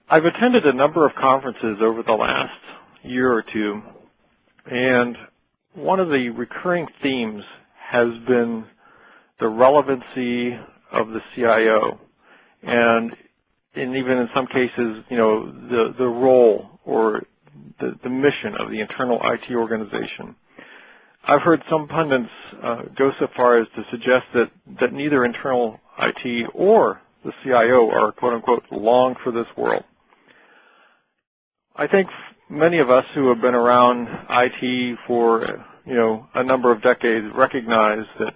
I've attended a number of conferences over the last year or two, and one of the recurring themes has been the relevancy of the CIO, and even in some cases, the role or the mission of the internal IT organization. I've heard some pundits go so far as to suggest that neither internal IT or the CIO are, quote-unquote, long for this world. I think many of us who have been around IT for, a number of decades recognize that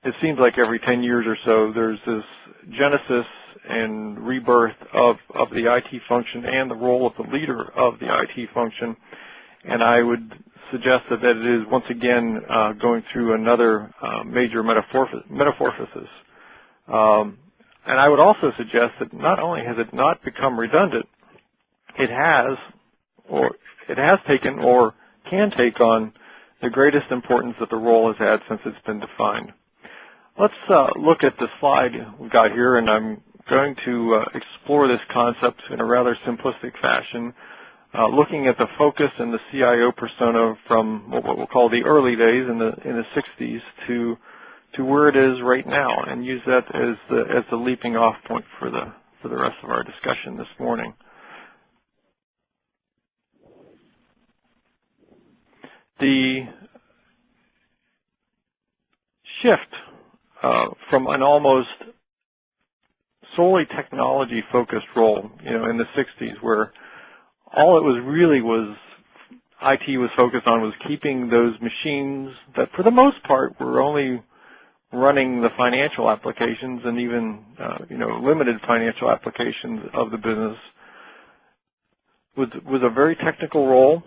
it seems like every 10 years or so there's this genesis and rebirth of the IT function and the role of the leader of the IT function. And I would suggest that it is once again going through another major metamorphosis. And I would also suggest that not only has it not become redundant, it has taken or can take on the greatest importance that the role has had since it's been defined. Let's look at the slide we've got here, and I'm going to explore this concept in a rather simplistic fashion, looking at the focus and the CIO persona from what we'll call the early days in the 60s to where it is right now, and use that as the leaping off point for the rest of our discussion this morning. The shift from an almost solely technology-focused role, in the 60s, where all it was really IT was focused on was keeping those machines that, for the most part, were only running the financial applications and even, limited financial applications of the business, was a very technical role.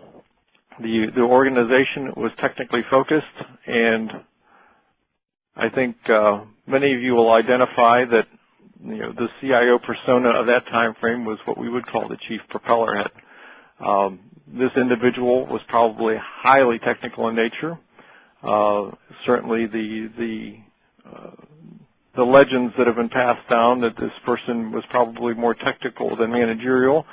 The organization was technically focused, and I think many of you will identify that the CIO persona of that time frame was what we would call the chief propeller head. This individual was probably highly technical in nature. Certainly the legends that have been passed down that this person was probably more technical than managerial,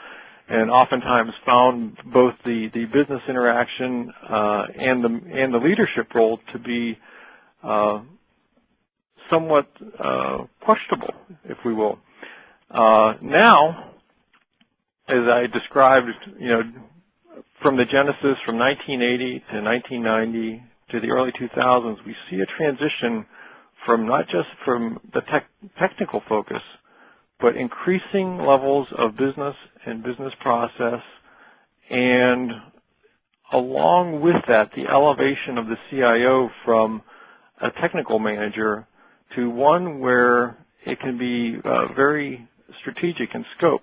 and oftentimes found both the business interaction and the leadership role to be somewhat questionable, if we will. Now, as I described, from the genesis from 1980 to 1990 to the early 2000s, we see a transition from not just from the technical focus, but increasing levels of business and business process, and along with that, the elevation of the CIO from a technical manager to one where it can be very strategic in scope.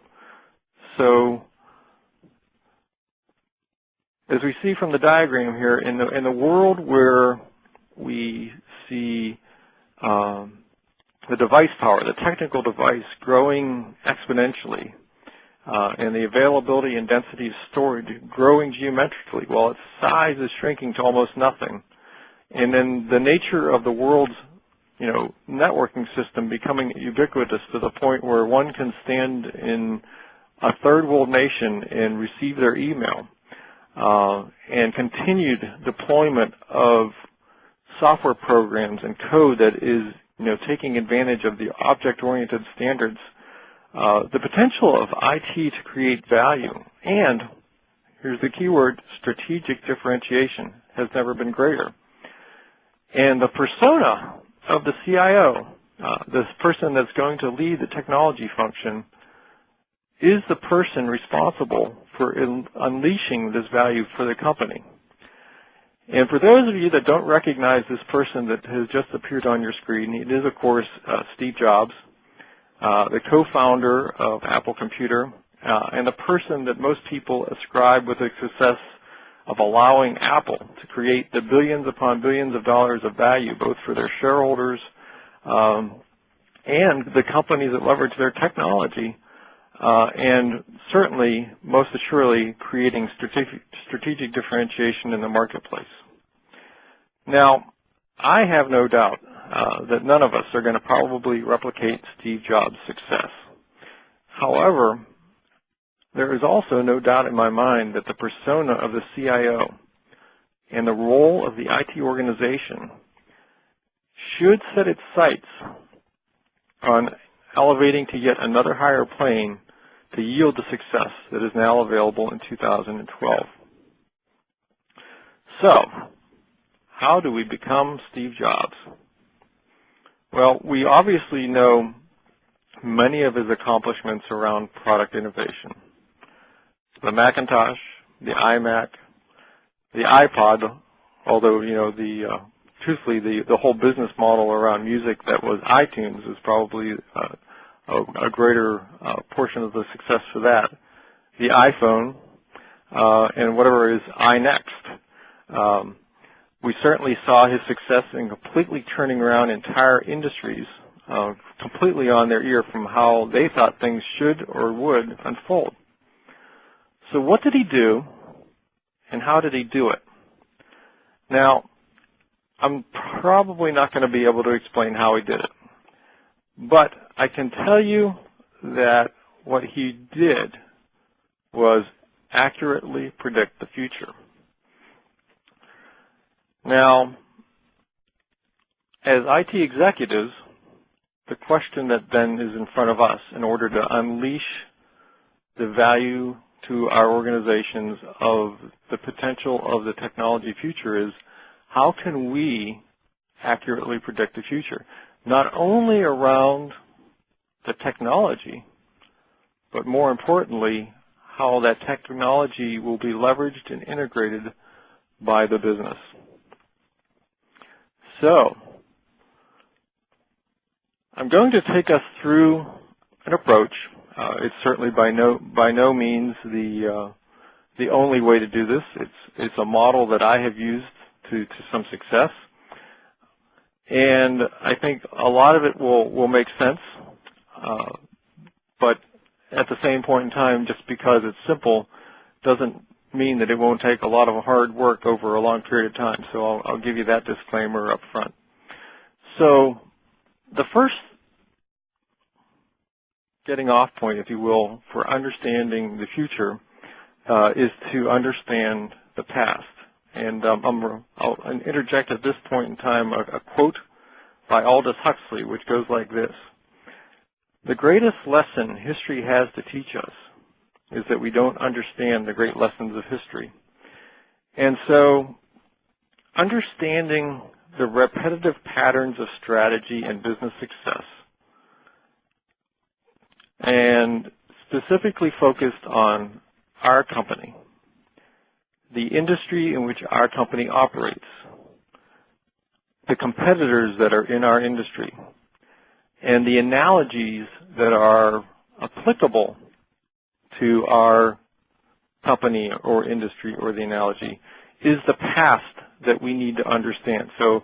So, as we see from the diagram here, in the world where we see the device power, the technical device, growing exponentially, and the availability and density of storage growing geometrically, while its size is shrinking to almost nothing, and then the nature of the world's networking system becoming ubiquitous to the point where one can stand in a third world nation and receive their email, and continued deployment of software programs and code that is taking advantage of the object-oriented standards, the potential of IT to create value, and here's the key word, strategic differentiation, has never been greater. And the persona of the CIO, this person that's going to lead the technology function, is the person responsible for unleashing this value for the company. And for those of you that don't recognize this person that has just appeared on your screen, it is, of course, Steve Jobs, the co-founder of Apple Computer, and the person that most people ascribe with the success of allowing Apple to create the billions upon billions of dollars of value, both for their shareholders and the companies that leverage their technology, and certainly, most assuredly, creating strategic differentiation in the marketplace. Now, I have no doubt that none of us are going to probably replicate Steve Jobs' success. However, there is also no doubt in my mind that the persona of the CIO and the role of the IT organization should set its sights on elevating to yet another higher plane to yield the success that is now available in 2012. So, how do we become Steve Jobs? Well, we obviously know many of his accomplishments around product innovation. The Macintosh, the iMac, the iPod, although, truthfully, the whole business model around music that was iTunes is probably a greater portion of the success for that. The iPhone, and whatever is iNext. We certainly saw his success in completely turning around entire industries, completely on their ear from how they thought things should or would unfold. So what did he do, and how did he do it? Now, I'm probably not going to be able to explain how he did it, but I can tell you that what he did was accurately predict the future. Now, as IT executives, the question that then is in front of us in order to unleash the value to our organizations of the potential of the technology future is, how can we accurately predict the future? Not only around the technology, but more importantly, how that technology will be leveraged and integrated by the business. So, I'm going to take us through an approach. It's certainly by no means the only way to do this. It's a model that I have used to some success, and I think a lot of it will make sense. But at the same point in time, just because it's simple doesn't mean that it won't take a lot of hard work over a long period of time. So I'll give you that disclaimer up front. So the first getting off point, if you will, for understanding the future is to understand the past. And I'll interject at this point in time a quote by Aldous Huxley, which goes like this: "The greatest lesson history has to teach us is that we don't understand the great lessons of history." And so understanding the repetitive patterns of strategy and business success, and specifically focused on our company, the industry in which our company operates, the competitors that are in our industry, and the analogies that are applicable to our company or industry or the analogy, is the past that we need to understand. So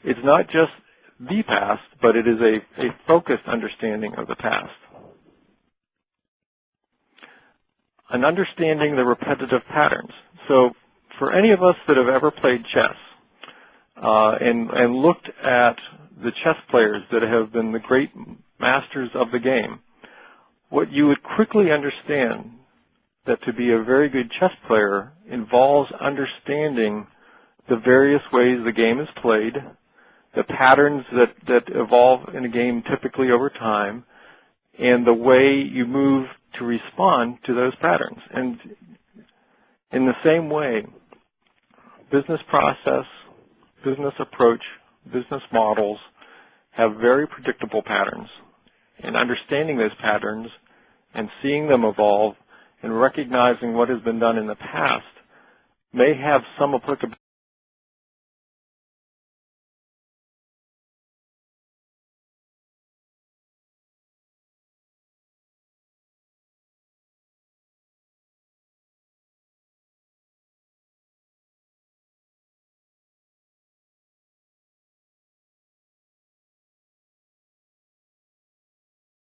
it's not just the past, but it is a focused understanding of the past. And understanding the repetitive patterns. So for any of us that have ever played chess and looked at the chess players that have been the great masters of the game, what you would quickly understand that to be a very good chess player involves understanding the various ways the game is played, the patterns that evolve in a game typically over time, and the way you move to respond to those patterns. And in the same way, business process, business approach, business models have very predictable patterns. And understanding those patterns and seeing them evolve and recognizing what has been done in the past may have some applicability